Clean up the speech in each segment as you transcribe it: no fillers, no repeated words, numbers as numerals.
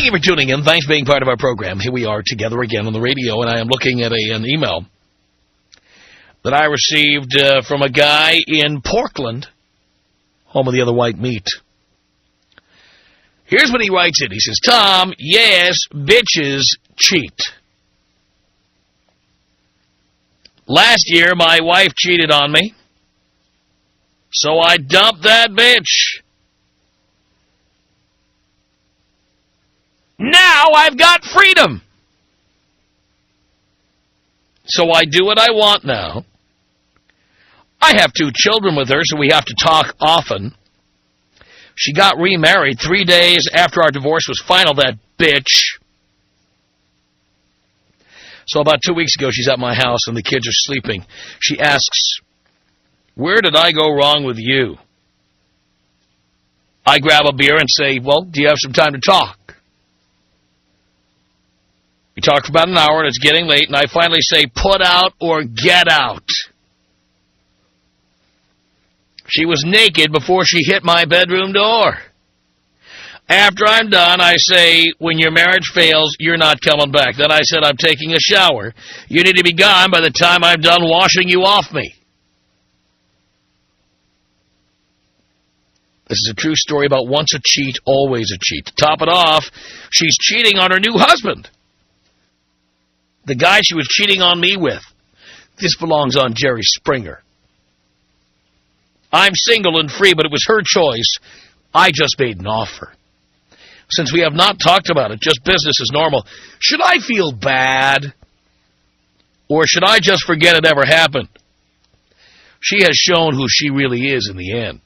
you for tuning in. Thanks for being part of our program. Here we are together again on the radio, and I am looking at an email that I received from a guy in Portland, home of the other white meat. Here's what he writes in. He says, Tom, yes, bitches cheat. Last year, my wife cheated on me, so I dumped that bitch. Now I've got freedom. So I do what I want now. I have 2 children with her, so we have to talk often. She got remarried 3 days after our divorce was final, that bitch. So about 2 weeks ago, she's at my house and the kids are sleeping. She asks, where did I go wrong with you? I grab a beer and say, well, do you have some time to talk? We talk for about an hour and it's getting late, and I finally say, put out or get out. She was naked before she hit my bedroom door. After I'm done, I say, when your marriage fails, you're not coming back. Then I said, I'm taking a shower. You need to be gone by the time I'm done washing you off me. This is a true story about once a cheat, always a cheat. To top it off, she's cheating on her new husband. The guy she was cheating on me with. This belongs on Jerry Springer. I'm single and free, but it was her choice. I just made an offer. Since we have not talked about it, just business as normal, should I feel bad? Or should I just forget it ever happened? She has shown who she really is in the end.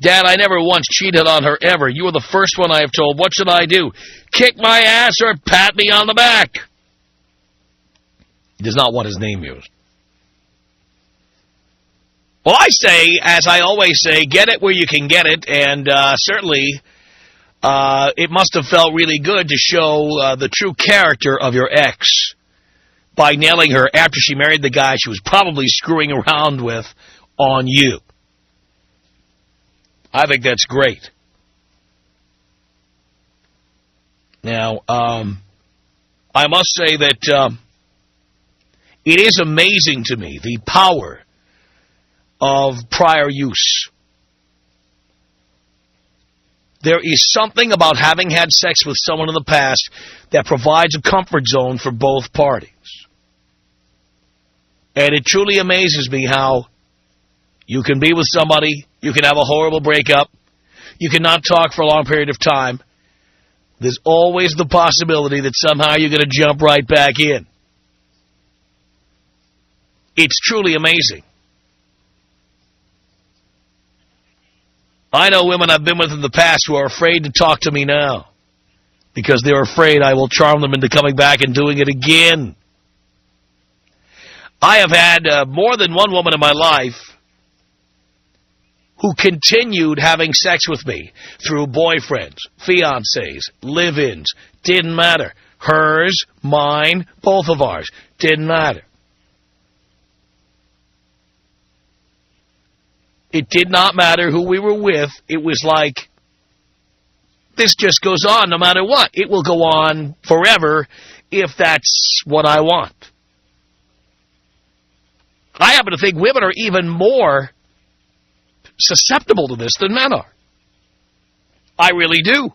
Dad, I never once cheated on her ever. You were the first one I have told. What should I do? Kick my ass or pat me on the back? He does not want his name used. Well, I say, as I always say, get it where you can get it, and certainly it must have felt really good to show the true character of your ex by nailing her after she married the guy she was probably screwing around with on you. I think that's great. Now, I must say that it is amazing to me, the power of prior use. There is something about having had sex with someone in the past that provides a comfort zone for both parties. And it truly amazes me how you can be with somebody, you can have a horrible breakup, you cannot talk for a long period of time. There's always the possibility that somehow you're going to jump right back in. It's truly amazing. I know women I've been with in the past who are afraid to talk to me now because they're afraid I will charm them into coming back and doing it again. I have had more than one woman in my life who continued having sex with me through boyfriends, fiancés, live-ins. Didn't matter. Hers, mine, both of ours. Didn't matter. It did not matter who we were with. It was like, this just goes on no matter what. It will go on forever if that's what I want. I happen to think women are even more susceptible to this than men are. I really do.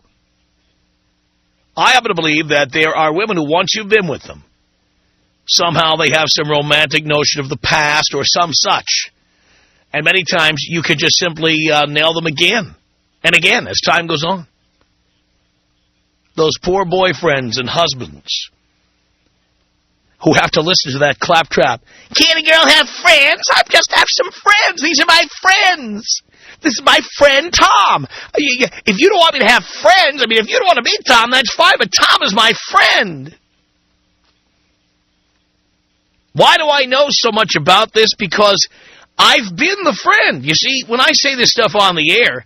I happen to believe that there are women who, once you've been with them, somehow they have some romantic notion of the past or some such. And many times you can just simply nail them again and again as time goes on. Those poor boyfriends and husbands who have to listen to that claptrap. Can't a girl have friends? I just have some friends. These are my friends. This is my friend Tom. If you don't want me to have friends, if you don't want to meet Tom, that's fine, but Tom is my friend. Why do I know so much about this? Because I've been the friend. You see, when I say this stuff on the air,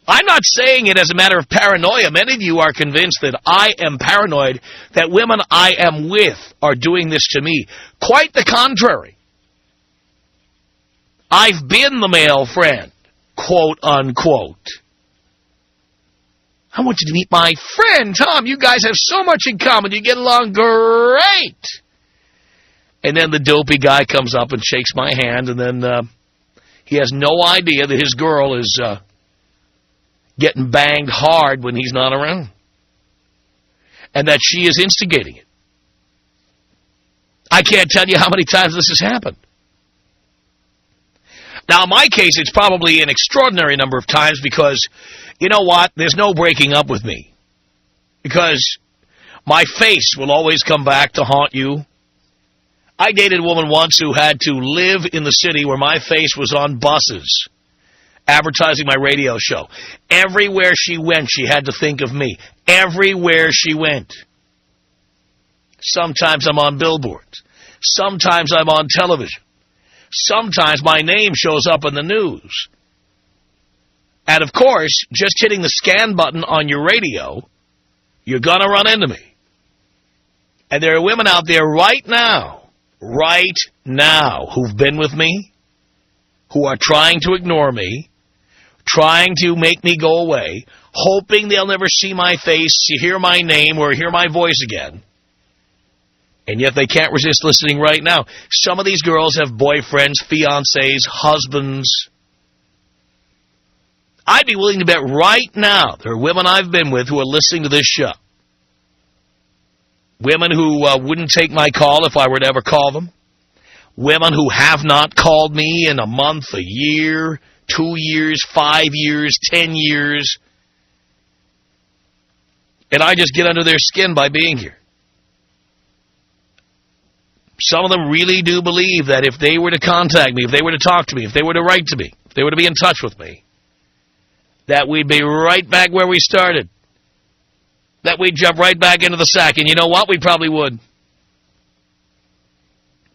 I'm not saying it as a matter of paranoia. Many of you are convinced that I am paranoid, that women I am with are doing this to me. Quite the contrary. I've been the male friend, quote unquote. I want you to meet my friend, Tom. You guys have so much in common. You get along great. And then the dopey guy comes up and shakes my hand, and then he has no idea that his girl is getting banged hard when he's not around, and that she is instigating it. I can't tell you how many times this has happened. Now, in my case, it's probably an extraordinary number of times because, you know what, there's no breaking up with me. Because my face will always come back to haunt you. I dated a woman once who had to live in the city where my face was on buses, advertising my radio show. Everywhere she went, she had to think of me. Everywhere she went. Sometimes I'm on billboards. Sometimes I'm on television. Sometimes my name shows up in the news. And, of course, just hitting the scan button on your radio, you're going to run into me. And there are women out there right now, who've been with me, who are trying to ignore me, trying to make me go away, hoping they'll never see my face, hear my name, or hear my voice again. And yet they can't resist listening right now. Some of these girls have boyfriends, fiancés, husbands. I'd be willing to bet right now there are women I've been with who are listening to this show. Women who wouldn't take my call if I were to ever call them. Women who have not called me in a month, a year, 2 years, 5 years, 10 years. And I just get under their skin by being here. Some of them really do believe that if they were to contact me, if they were to talk to me, if they were to write to me, if they were to be in touch with me, that we'd be right back where we started. That we'd jump right back into the sack. And you know what? We probably would.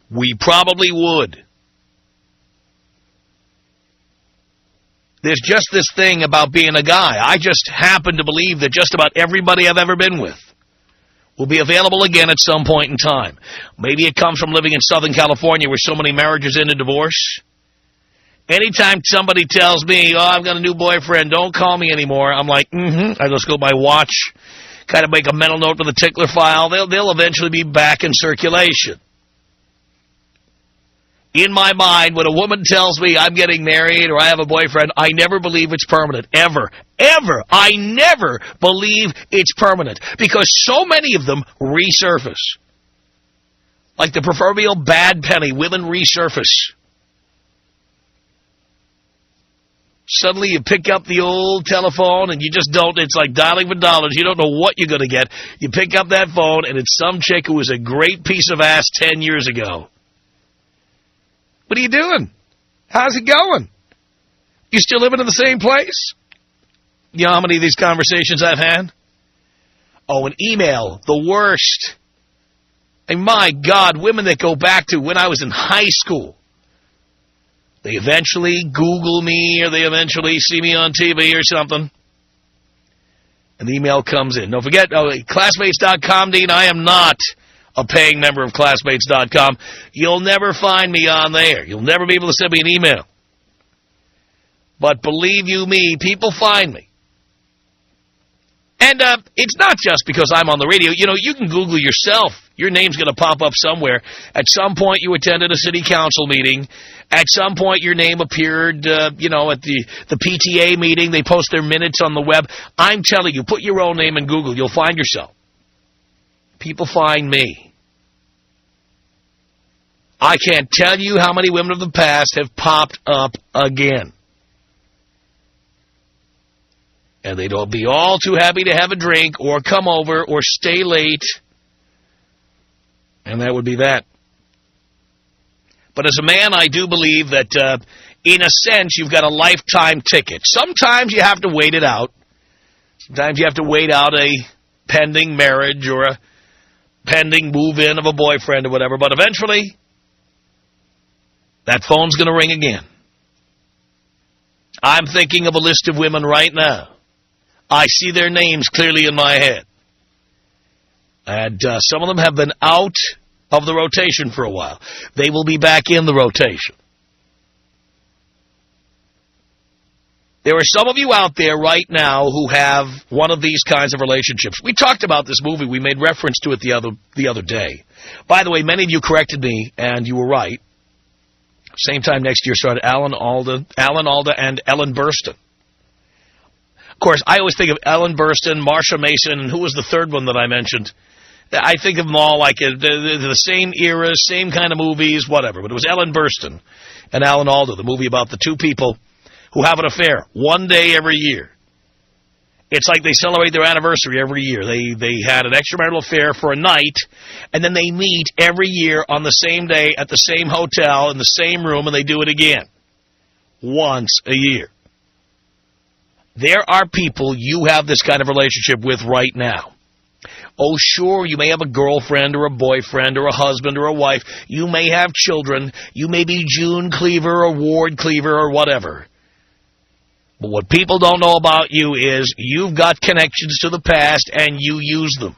We probably would. There's just this thing about being a guy. I just happen to believe that just about everybody I've ever been with will be available again at some point in time. Maybe it comes from living in Southern California where so many marriages end in divorce. Anytime somebody tells me, oh, I've got a new boyfriend, don't call me anymore, I'm like, I just go by watch, kind of make a mental note to the tickler file. They'll eventually be back in circulation. In my mind, when a woman tells me I'm getting married or I have a boyfriend, I never believe it's permanent. Ever. Ever. I never believe it's permanent. Because so many of them resurface. Like the proverbial bad penny, women resurface. Suddenly you pick up the old telephone and you just don't, it's like dialing for dollars. You don't know what you're going to get. You pick up that phone and it's some chick who was a great piece of ass 10 years ago. What are you doing? How's it going? You still living in the same place? You know how many of these conversations I've had? Oh, an email, the worst. And my God, women that go back to when I was in high school. They eventually Google me or they eventually see me on TV or something. And the email comes in. Don't forget, classmates.com, Dean, I am not a paying member of classmates.com. You'll never find me on there. You'll never be able to send me an email. But believe you me, people find me. And it's not just because I'm on the radio. You know, you can Google yourself. Your name's going to pop up somewhere. At some point you attended a city council meeting. At some point your name appeared, at the PTA meeting. They post their minutes on the web. I'm telling you, put your own name in Google. You'll find yourself. People find me. I can't tell you how many women of the past have popped up again. And they don't be all too happy to have a drink or come over or stay late. And that would be that. But as a man, I do believe that, in a sense, you've got a lifetime ticket. Sometimes you have to wait it out. Sometimes you have to wait out a pending marriage or a pending move-in of a boyfriend or whatever. But eventually, that phone's going to ring again. I'm thinking of a list of women right now. I see their names clearly in my head. And some of them have been out of the rotation for a while. They will be back in the rotation. There are some of you out there right now who have one of these kinds of relationships. We talked about this movie. We made reference to it the other day. By the way, many of you corrected me, and you were right. Same time next year started Alan Alda and Ellen Burstyn. Of course, I always think of Ellen Burstyn, Marsha Mason, and who was the third one that I mentioned? I think of them all like the same era, same kind of movies, whatever. But it was Ellen Burstyn and Alan Alda, the movie about the two people who have an affair one day every year. It's like they celebrate their anniversary every year. They had an extramarital affair for a night, and then they meet every year on the same day at the same hotel in the same room, and they do it again. Once a year. There are people you have this kind of relationship with right now. Oh, sure, you may have a girlfriend or a boyfriend or a husband or a wife. You may have children. You may be June Cleaver or Ward Cleaver or whatever. But what people don't know about you is you've got connections to the past and you use them.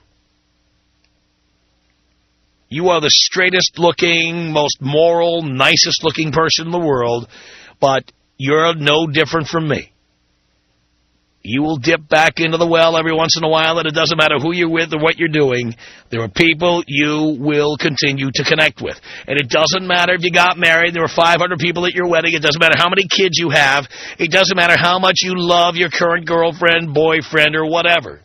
You are the straightest looking, most moral, nicest looking person in the world, but you're no different from me. You will dip back into the well every once in a while, and it doesn't matter who you're with or what you're doing. There are people you will continue to connect with. And it doesn't matter if you got married, there were 500 people at your wedding. It doesn't matter how many kids you have. It doesn't matter how much you love your current girlfriend, boyfriend, or whatever.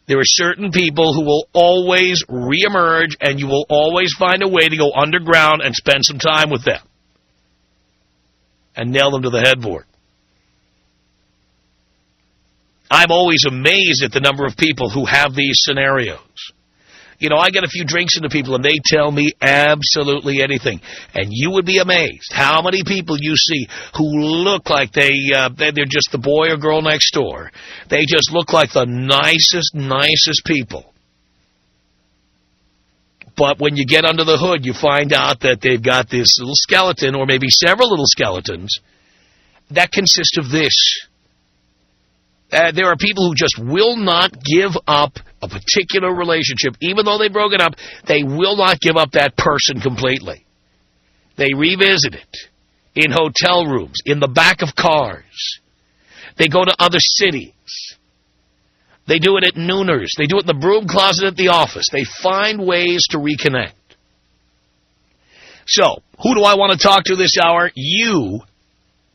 There are certain people who will always reemerge, and you will always find a way to go underground and spend some time with them. And nail them to the headboard. I'm always amazed at the number of people who have these scenarios. You know, I get a few drinks into people, and they tell me absolutely anything. And you would be amazed how many people you see who look like they're just the boy or girl next door. They just look like the nicest people. But when you get under the hood, you find out that they've got this little skeleton, or maybe several little skeletons, that consist of this. There are people who just will not give up a particular relationship. Even though they've broken up, they will not give up that person completely. They revisit it in hotel rooms, in the back of cars. They go to other cities. They do it at nooners. They do it in the broom closet at the office. They find ways to reconnect. So, who do I want to talk to this hour? You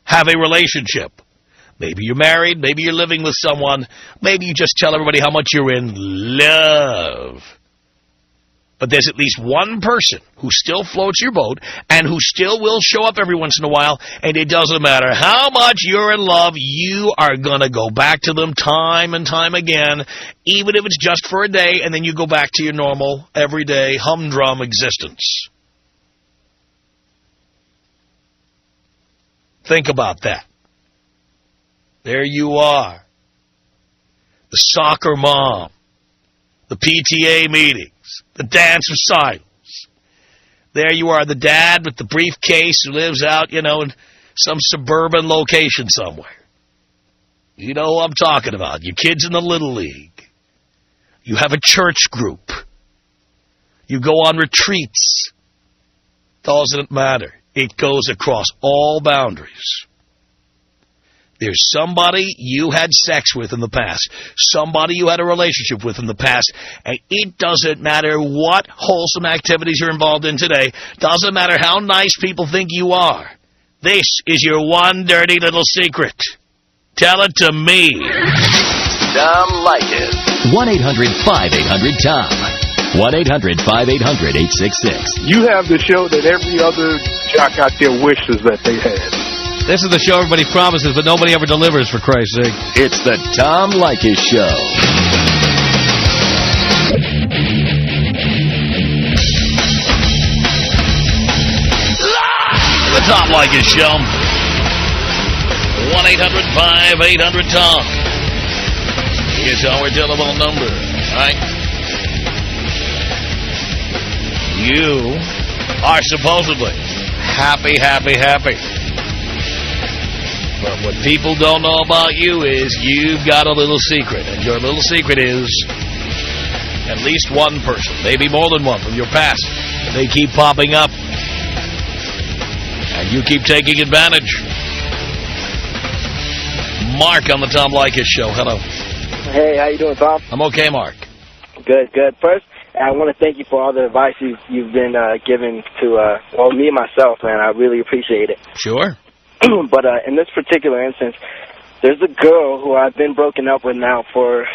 have a relationship. Maybe you're married, maybe you're living with someone, maybe you just tell everybody how much you're in love. But there's at least one person who still floats your boat and who still will show up every once in a while, and it doesn't matter how much you're in love, you are going to go back to them time and time again, even if it's just for a day, and then you go back to your normal, everyday, humdrum existence. Think about that. There you are. The soccer mom. The PTA meetings. The dance of silence. There you are, the dad with the briefcase who lives out, in some suburban location somewhere. You know who I'm talking about. Your kid's in the Little League. You have a church group. You go on retreats. Doesn't matter. It goes across all boundaries. There's somebody you had sex with in the past, somebody you had a relationship with in the past, and it doesn't matter what wholesome activities you're involved in today, doesn't matter how nice people think you are. This is your one dirty little secret. Tell it to me. Tom Leykis. 1-800-5800-TOM. 1-800-5800-866. You have the show that every other jock out there wishes that they had. This is the show everybody promises, but nobody ever delivers, for Christ's sake. It's the Tom Leykis Show. The Tom Leykis Show. 1-800-5800-TOM. Here's our telephone number. All right? You are supposedly happy. But what people don't know about you is you've got a little secret. And your little secret is at least one person, maybe more than one, from your past. They keep popping up. And you keep taking advantage. Mark on the Tom Leykis Show. Hello. Hey, how you doing, Tom? I'm okay, Mark. Good, good. First, I want to thank you for all the advice you've been giving to, me and myself, man. I really appreciate it. Sure. But in this particular instance, there's a girl who I've been broken up with now for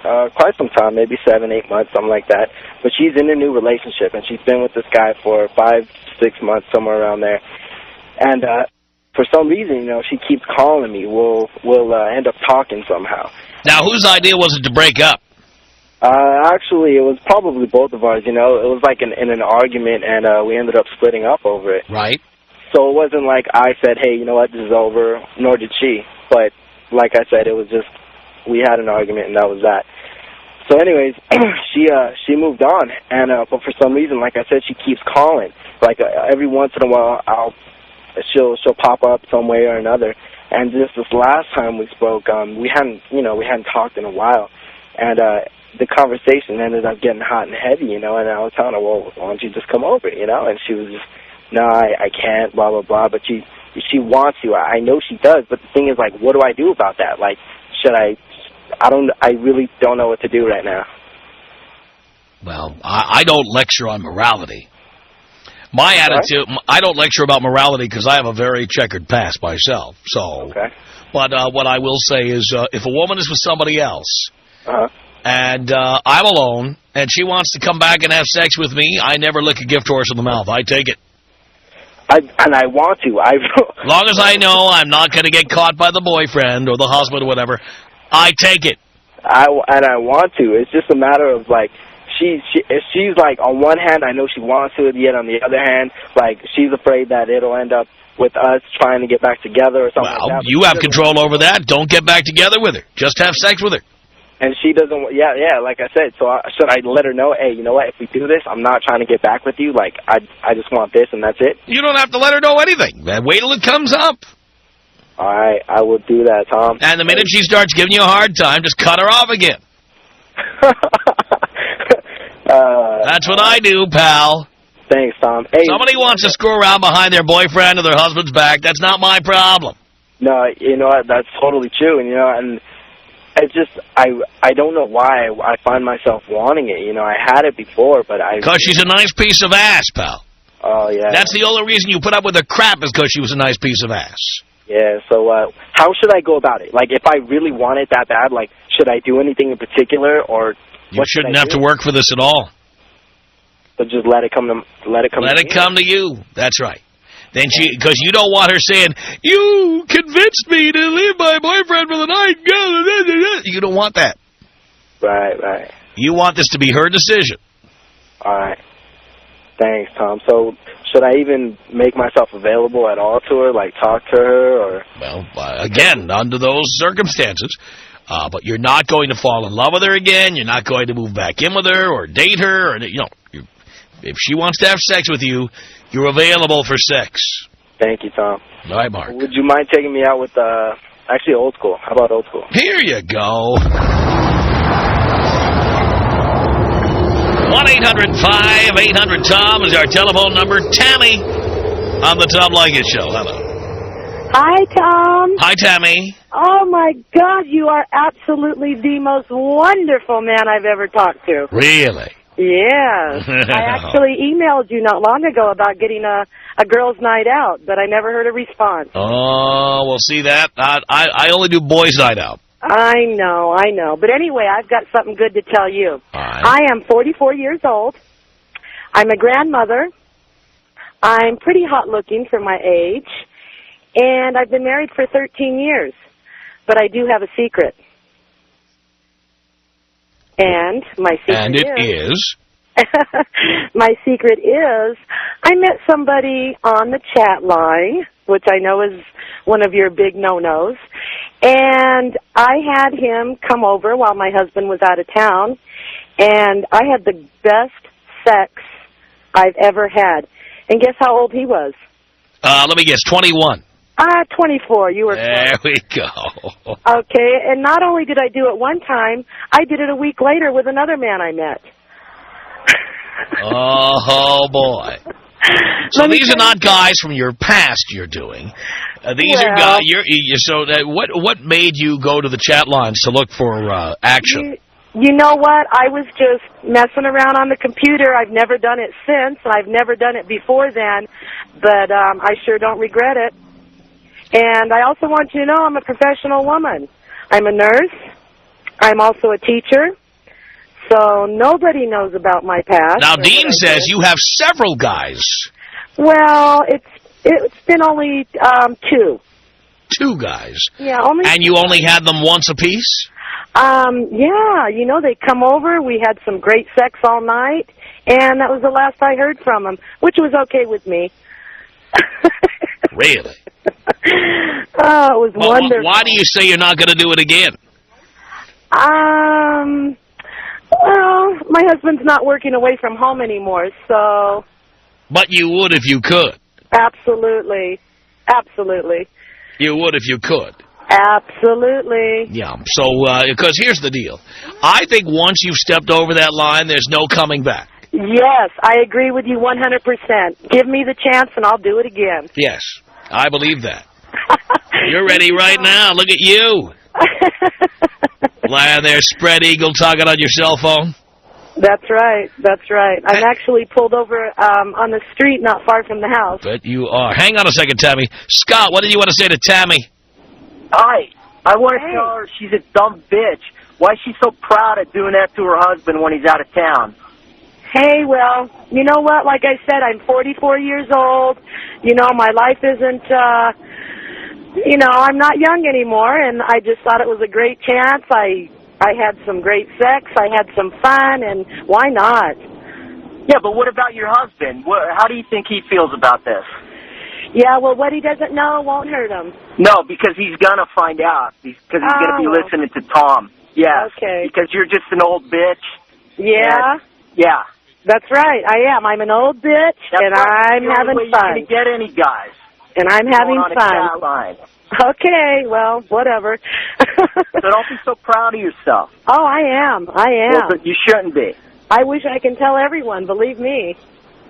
quite some time, maybe 7, 8 months, something like that. But she's in a new relationship, and she's been with this guy for 5, 6 months, somewhere around there. And for some reason, she keeps calling me. We'll end up talking somehow. Now, whose idea was it to break up? Actually, it was probably both of ours. It was like in an argument, and we ended up splitting up over it. Right. So it wasn't like I said, hey, you know what, this is over, nor did she. But like I said, it was just we had an argument, and that was that. So anyways, she moved on, and but for some reason, like I said, she keeps calling. Like every once in a while, she'll pop up some way or another. And just this last time we spoke, we hadn't talked in a while, and the conversation ended up getting hot and heavy, and I was telling her, well, why don't you just come over, and she was just, no, I can't, blah, blah, blah, but she wants to. I know she does, but the thing is, like, what do I do about that? Like, I really don't know what to do right now. Well, I don't lecture on morality. My attitude, I don't lecture about morality because I have a very checkered past myself. So, okay. But what I will say is if a woman is with somebody else, and I'm alone, and she wants to come back and have sex with me, I never lick a gift horse in the mouth. I take it. I want to. As long as I know I'm not going to get caught by the boyfriend or the husband or whatever, I take it. I want to. It's just a matter of, like, she's like, on one hand, I know she wants to, yet on the other hand, like, she's afraid that it'll end up with us trying to get back together or something like that. Well, you have control over that. Don't get back together with her. Just have sex with her. And she doesn't, yeah, like I said, so should I let her know, hey, you know what, if we do this, I'm not trying to get back with you, like, I just want this and that's it? You don't have to let her know anything. Wait till it comes up. All right, I will do that, Tom. And the minute she starts giving you a hard time, just cut her off again. That's what I do, pal. Thanks, Tom. Hey, somebody wants to screw around behind their boyfriend or their husband's back, that's not my problem. No, you know what, that's totally true, and it's just, I don't know why I find myself wanting it. I had it before, but because she's a nice piece of ass, pal. Oh, yeah. That's the only reason you put up with her crap is because she was a nice piece of ass. Yeah, so how should I go about it? Like, if I really want it that bad, like, should I do anything in particular, or you shouldn't have to work for this at all. So just let it come to you. That's right. Then because you don't want her saying, you convinced me to leave my boyfriend for the night. You don't want that. Right. You want this to be her decision. All right. Thanks, Tom. So should I even make myself available at all to her, like talk to her? Or? Well, again, under those circumstances. But you're not going to fall in love with her again. You're not going to move back in with her or date her. Or, if she wants to have sex with you, you're available for sex. Thank you, Tom. All right, Mark. Would you mind taking me out with, actually, old school? How about old school? Here you go. 1-800-5800-TOM is our telephone number. Tammy on the Tom Leykis Show. Hello. Hi, Tom. Hi, Tammy. Oh, my God, you are absolutely the most wonderful man I've ever talked to. Really? Yes. I actually emailed you not long ago about getting a girls' night out, but I never heard a response. Oh, well, see that? I only do boys' night out. I know. But anyway, I've got something good to tell you. All right. I am 44 years old. I'm a grandmother. I'm pretty hot-looking for my age. And I've been married for 13 years. But I do have a secret. And my secret is? My secret is I met somebody on the chat line, which I know is one of your big no-nos, and I had him come over while my husband was out of town, and I had the best sex I've ever had. And guess how old he was? Let me guess, 21. 24. You were there close. We go. Okay, and not only did I do it one time, I did it a week later with another man I met. Oh, boy. So these are not guys from your past you're doing. These are guys. What made you go to the chat lines to look for action? You know what? I was just messing around on the computer. I've never done it since, and I've never done it before then, but I sure don't regret it. And I also want you to know I'm a professional woman. I'm a nurse. I'm also a teacher. So nobody knows about my past. Now, Dean says you have several guys. Well, it's been only 2. 2 guys? Yeah, only. And you only had them once apiece? Yeah, you know, they come over, we had some great sex all night, and that was the last I heard from them, which was okay with me. Really? Oh, it was wonderful. Why do you say you're not going to do it again? Well, my husband's not working away from home anymore, so... But you would if you could. Absolutely. Absolutely. You would if you could. Absolutely. Yeah, so, because here's the deal. I think once you've stepped over that line, there's no coming back. Yes, I agree with you 100%. Give me the chance and I'll do it again. Yes, I believe that. You're ready right now. Look at you. Lying there, spread eagle, talking on your cell phone. That's right. That's right. I'm actually pulled over on the street not far from the house. But you are. Hang on a second, Tammy. Scott, what did you want to say to Tammy? Hi. I want to tell her she's a dumb bitch. Why is she so proud of doing that to her husband when he's out of town? Hey, well, you know what? Like I said, I'm 44 years old. You know, my life isn't, you know, I'm not young anymore, and I just thought it was a great chance. I had some great sex. I had some fun, and why not? Yeah, but what about your husband? How do you think he feels about this? Yeah, well, what he doesn't know won't hurt him. No, because he's going to find out. Because he's going to be listening to Tom. Yeah. Okay. Because you're just an old bitch. Yeah? Yeah. That's right. I am. I'm an old bitch, and I'm having fun. You're going to get any guys. And I'm having on fun. A chat line. Okay, well, whatever. So don't be so proud of yourself. Oh, I am. Well, but you shouldn't be. I wish I can tell everyone, believe me.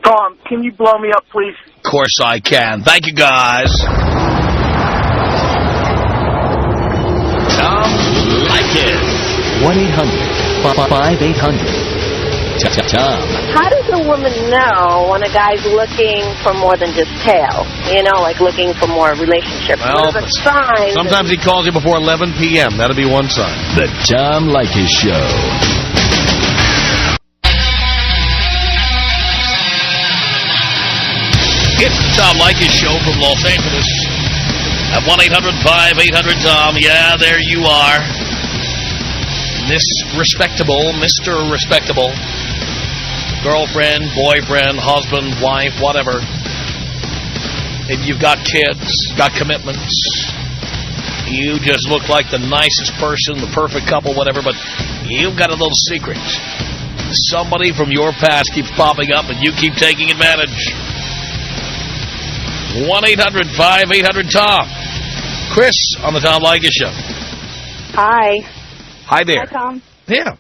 Tom, can you blow me up, please? Of course I can. Thank you, guys. Tom Leykis. 1-800-5800. Tom. How does a woman know when a guy's looking for more than just tail? You know, like looking for more relationship. Well, what are the signs? Sometimes he calls you before 11 p.m. That'll be one sign. The Tom Leykis Show. It's the Tom Leykis Show from Los Angeles at 1-800-5800-TOM. Yeah, there you are. Miss Respectable, Mr. Respectable. Girlfriend, boyfriend, husband, wife, whatever. If you've got kids, got commitments, you just look like the nicest person, the perfect couple, whatever, but you've got a little secret. Somebody from your past keeps popping up and you keep taking advantage. 1-800-5800-TOM. Chris on the Tom Leykis Show. Hi. Hi there. Hi, Tom. Yeah.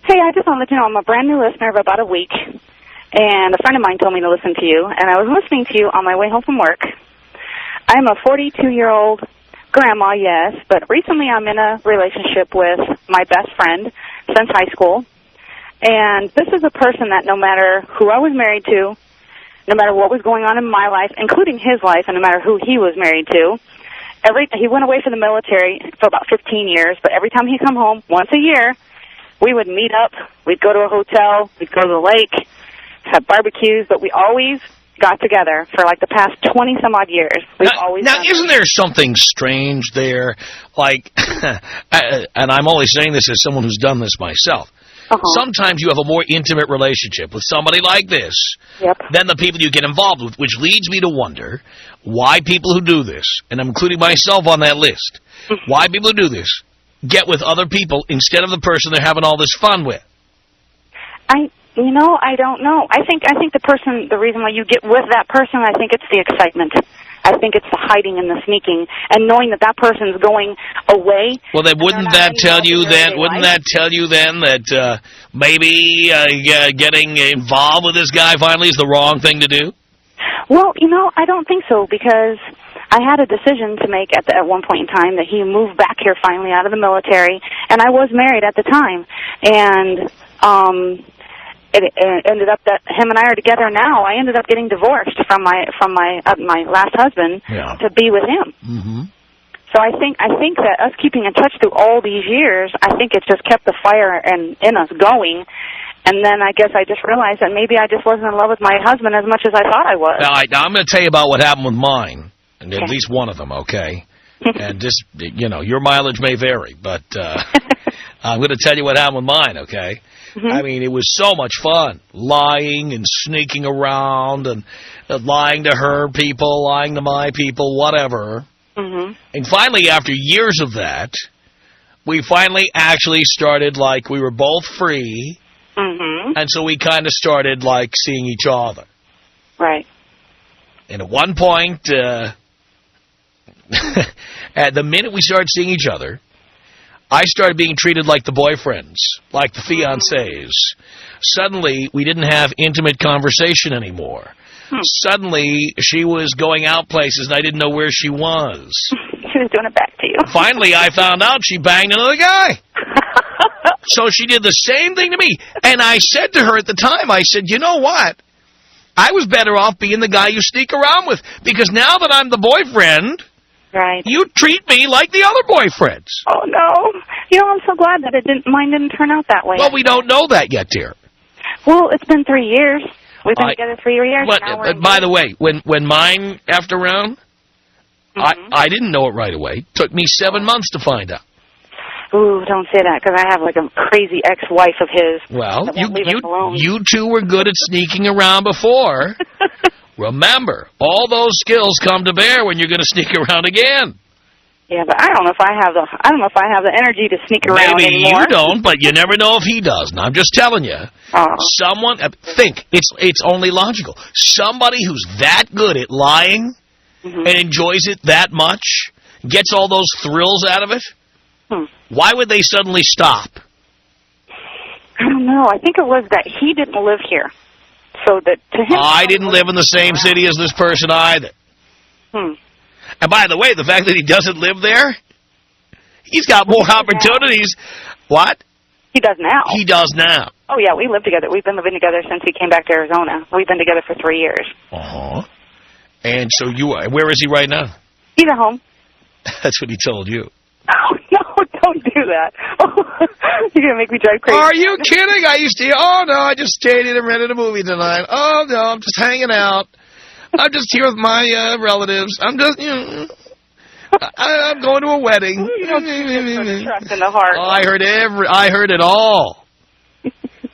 Hey, I just want to let you know I'm a brand new listener of about a week, and a friend of mine told me to listen to you, and I was listening to you on my way home from work. I'm a 42-year-old grandma, yes, but recently I'm in a relationship with my best friend since high school, and this is a person that no matter who I was married to, no matter what was going on in my life, including his life, and no matter who he was married to, he went away for the military for about 15 years, but every time he'd come home, once a year, we would meet up, we'd go to a hotel, we'd go to the lake, have barbecues, but we always got together for like the past 20-some-odd years. Now, isn't there something strange there? Like, and I'm only saying this as someone who's done this myself. Sometimes you have a more intimate relationship with somebody like this than the people you get involved with, which leads me to wonder why people who do this, and I'm including myself on that list, why people who do this get with other people instead of the person they're having all this fun with. I don't know. I think the reason why you get with that person, I think it's the excitement. I think it's the hiding and the sneaking and knowing that that person's going away. Well, then wouldn't that tell you then? Wouldn't that tell you then that maybe getting involved with this guy finally is the wrong thing to do? Well, I don't think so, because I had a decision to make at one point in time that he moved back here finally out of the military, and I was married at the time, and it ended up that him and I are together now. I ended up getting divorced from my last husband to be with him. Mm-hmm. So I think that us keeping in touch through all these years, I think it's just kept the fire in us going. And then I guess I just realized that maybe I just wasn't in love with my husband as much as I thought I was. Now I'm going to tell you about what happened with mine, and at least one of them, okay? And just, your mileage may vary, but I'm going to tell you what happened with mine, okay? Mm-hmm. I mean, it was so much fun, lying and sneaking around and lying to her people, lying to my people, whatever. Mm-hmm. And finally, after years of that, we finally actually started like we were both free. Mm-hmm. And so we kind of started, like, seeing each other. Right. And at one point, at the minute we started seeing each other, I started being treated like the boyfriends, like the fiancés. Suddenly, we didn't have intimate conversation anymore. Suddenly, she was going out places, and I didn't know where she was. She was doing it back to you. Finally, I found out she banged another guy. So she did the same thing to me. And I said to her at the time, I said, you know what? I was better off being the guy you sneak around with. Because now that I'm the boyfriend, you treat me like the other boyfriends. Oh, no. I'm so glad that mine didn't turn out that way. Well, we don't know that yet, dear. Well, it's been 3 years. We've been together 3 years. But by the way, when mine effed around, I didn't know it right away. It took me 7 months to find out. Ooh, don't say that, because I have like a crazy ex-wife of his. Well, you two were good at sneaking around before. Remember, all those skills come to bear when you're going to sneak around again. Yeah, but I don't know if I have the energy to sneak around Maybe anymore. you don't, but you never know if he does. And I'm just telling you, someone it's only logical. Somebody who's that good at lying and enjoys it that much, gets all those thrills out of it. Why would they suddenly stop? I don't know. I think it was that he didn't live here. So that to him... I didn't live in the same city as this person either. And by the way, the fact that he doesn't live there, he's got more opportunities. What? He does now. He does now. Oh, yeah, we live together. We've been living together since he came back to Arizona. We've been together for 3 years. And so where is he right now? He's at home. That's what he told you. Oh, no, don't do that. You're going to make me drive crazy. Are you kidding? I just stayed in and rented a movie tonight. Oh, no, I'm just hanging out. I'm just here with my relatives. I'm just, I'm going to a wedding. Trust in the heart. Oh, I heard it all.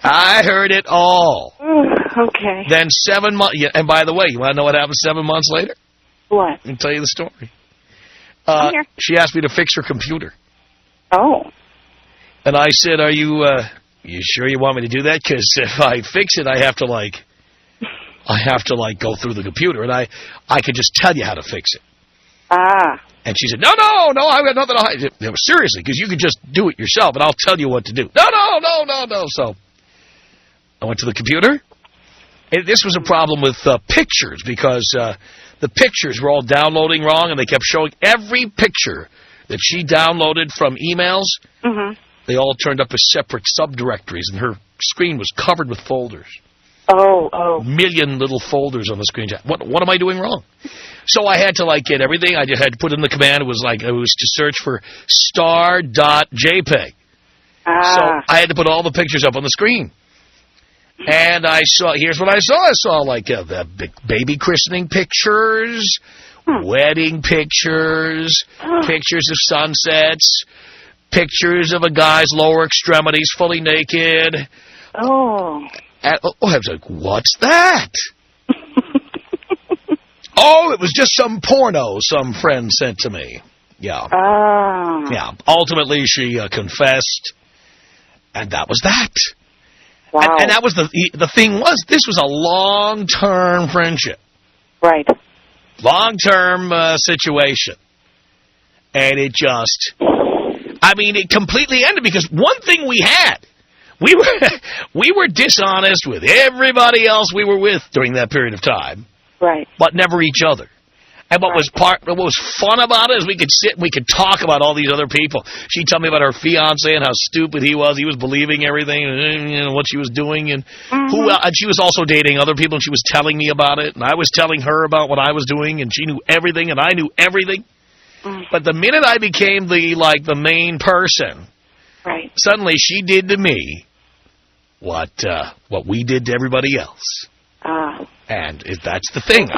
I heard it all. Okay. Then 7 months, and by the way, you want to know what happened 7 months later? What? I'll tell you the story. I'm here. She asked me to fix her computer. Oh. And I said, are you sure you want me to do that? Because if I fix it, I have to go through the computer, and I could just tell you how to fix it. And she said, no, I've got nothing to hide. Seriously, because you could just do it yourself, and I'll tell you what to do. No. So I went to the computer. And this was a problem with pictures, because the pictures were all downloading wrong, and they kept showing every picture that she downloaded from emails. They all turned up as separate subdirectories, and her screen was covered with folders. Oh. Million little folders on the screen. What am I doing wrong? So I had to get everything. I just had to put in the command. It was to search for star.jpg. So I had to put all the pictures up on the screen. And here's what I saw. I saw the big baby christening pictures, wedding pictures, pictures of sunsets, pictures of a guy's lower extremities fully naked. Oh. I was like, what's that? It was just some porno some friend sent to me. Yeah. Yeah. Ultimately, she confessed, and that was that. Wow. And that was the thing was, this was a long-term friendship. Right. Long-term situation. And it just, it completely ended, because one thing we had, we were dishonest with everybody else we were with during that period of time. Right. but never each other. And what was fun about it is we could sit and we could talk about all these other people. She'd tell me about her fiance and how stupid he was. He was believing everything and what she was doing. And and she was also dating other people, and she was telling me about it. And I was telling her about what I was doing, and she knew everything, and I knew everything. But the minute I became the main person, right, suddenly she did to me what we did to everybody else. And that's the thing.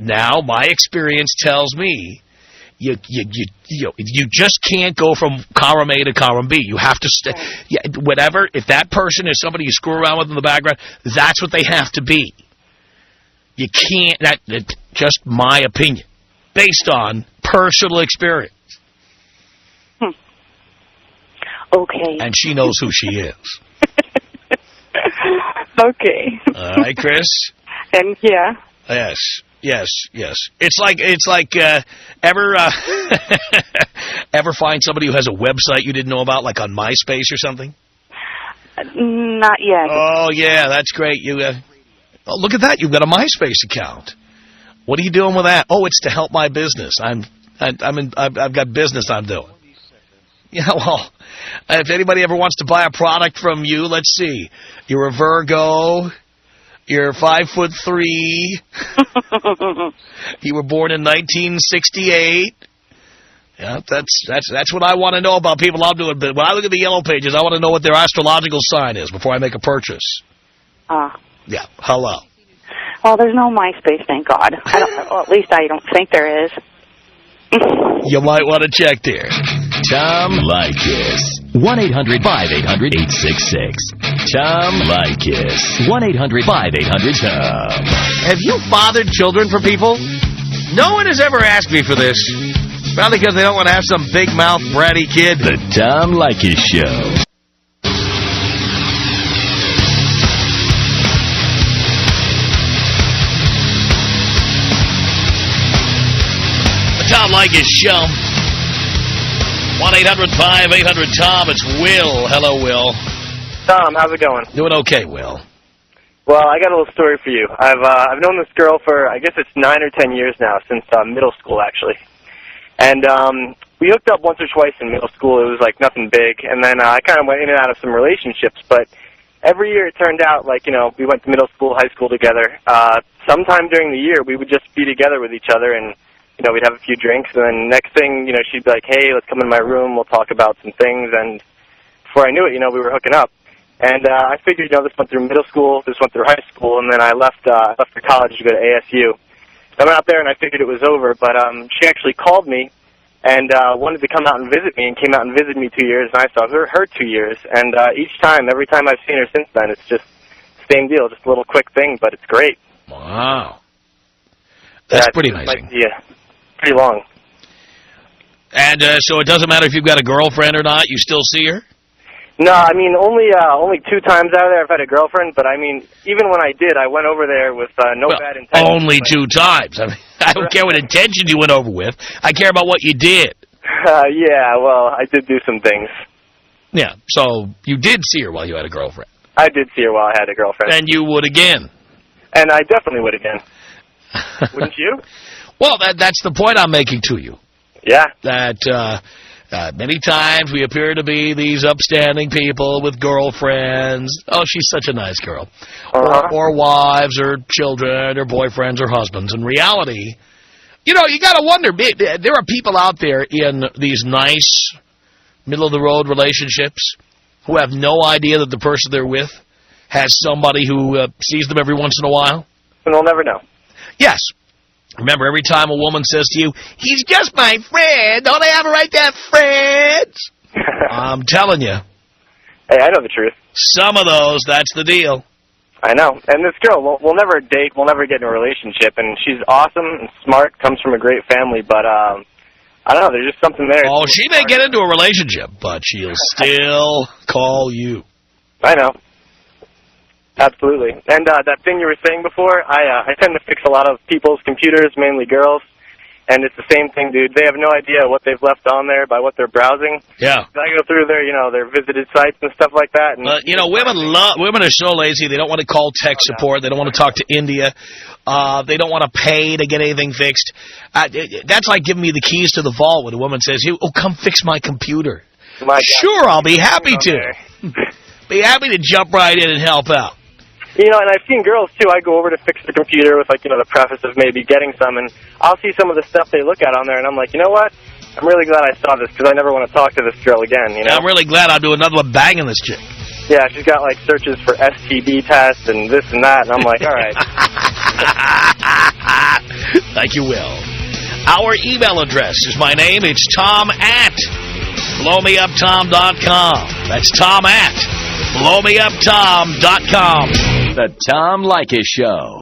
Now my experience tells me you just can't go from column A to column B. You have to whatever. If that person is somebody you screw around with in the background, that's what they have to be. You can't. That's just my opinion, based on personal experience. Okay. And she knows who she is. Okay. All right, Chris. And yeah. Yes. It's like ever find somebody who has a website you didn't know about, like on MySpace or something? Not yet. Oh yeah, that's great. You look at that. You've got a MySpace account. What are you doing with that? Oh, it's to help my business. I've got business I'm doing. Yeah, well, if anybody ever wants to buy a product from you, let's see. You're a Virgo. You're 5'3". You were born in 1968. Yeah, that's what I want to know about people I'm doing. But when I look at the Yellow Pages, I want to know what their astrological sign is before I make a purchase. Yeah, hello. Well, there's no MySpace, thank God. At least I don't think there is. You might want to check there. Tom Leykis. 1-800-5800-866. Tom Leykis. 1-800-5800-TOM. Have you fathered children for people? No one has ever asked me for this. Probably because they don't want to have some big-mouth, bratty kid. The Tom Leykis Show. Tom Leykis Show. 1-800-5800-TOM. It's Will. Hello, Will. Tom, how's it going? Doing okay, Will. Well, I got a little story for you. I've known this girl for, I guess it's 9 or 10 years now, since middle school, actually. And we hooked up once or twice in middle school. It was like nothing big. And then I kind of went in and out of some relationships. But every year it turned out like, we went to middle school, high school together. Sometime during the year, we would just be together with each other and we'd have a few drinks, and then next thing, she'd be like, hey, let's come in my room, we'll talk about some things, and before I knew it, we were hooking up. And I figured, this went through middle school, this went through high school, and then I left for college to go to ASU. I went out there, and I figured it was over, but she actually called me and wanted to come out and visit me, and came out and visited me 2 years, and I saw her 2 years, and every time I've seen her since then, it's just the same deal, just a little quick thing, but it's great. Wow. That's pretty amazing. Yeah. Pretty long. And so it doesn't matter if you've got a girlfriend or not, you still see her? No, I mean, only 2 times out of there I've had a girlfriend, but I mean, even when I did, I went over there with no bad intentions. Only 2 times. I mean, I don't care what intention you went over with. I care about what you did. Yeah, well, I did do some things. Yeah, so you did see her while you had a girlfriend. I did see her while I had a girlfriend. And you would again. And I definitely would again. Wouldn't you? Well, that's the point I'm making to you. Yeah. That many times we appear to be these upstanding people with girlfriends. Oh, she's such a nice girl. Or wives or children or boyfriends or husbands. In reality, you got to wonder. There are people out there in these nice, middle-of-the-road relationships who have no idea that the person they're with has somebody who sees them every once in a while. And they'll never know. Yes. Remember, every time a woman says to you, he's just my friend, don't I have a right to have friends? I'm telling you. Hey, I know the truth. Some of those, that's the deal. I know. And this girl, we'll never date, we'll never get in a relationship, and she's awesome and smart, comes from a great family, but I don't know, there's just something there. Oh, she may get into a relationship, but she'll still call you. I know. Absolutely. And that thing you were saying before, I tend to fix a lot of people's computers, mainly girls. And it's the same thing, dude. They have no idea what they've left on there by what they're browsing. Yeah. I go through their, their visited sites and stuff like that. And women are so lazy. They don't want to call tech support. They don't want to talk to India. They don't want to pay to get anything fixed. That's like giving me the keys to the vault when a woman says, "Oh, come fix my computer." Sure, I'll be happy to. Be happy to jump right in and help out. And I've seen girls, too. I go over to fix the computer with, the preface of maybe getting some, and I'll see some of the stuff they look at on there, and I'm like, you know what? I'm really glad I saw this, because I never want to talk to this girl again, I'm really glad I'll do another one banging this chick. Yeah, she's got, searches for STD tests and this and that, and I'm like, all right. Like you will. Our email address is my name. It's tom@blowmeuptom.com. That's tom@blowmeuptom.com. The Tom Leykis Show.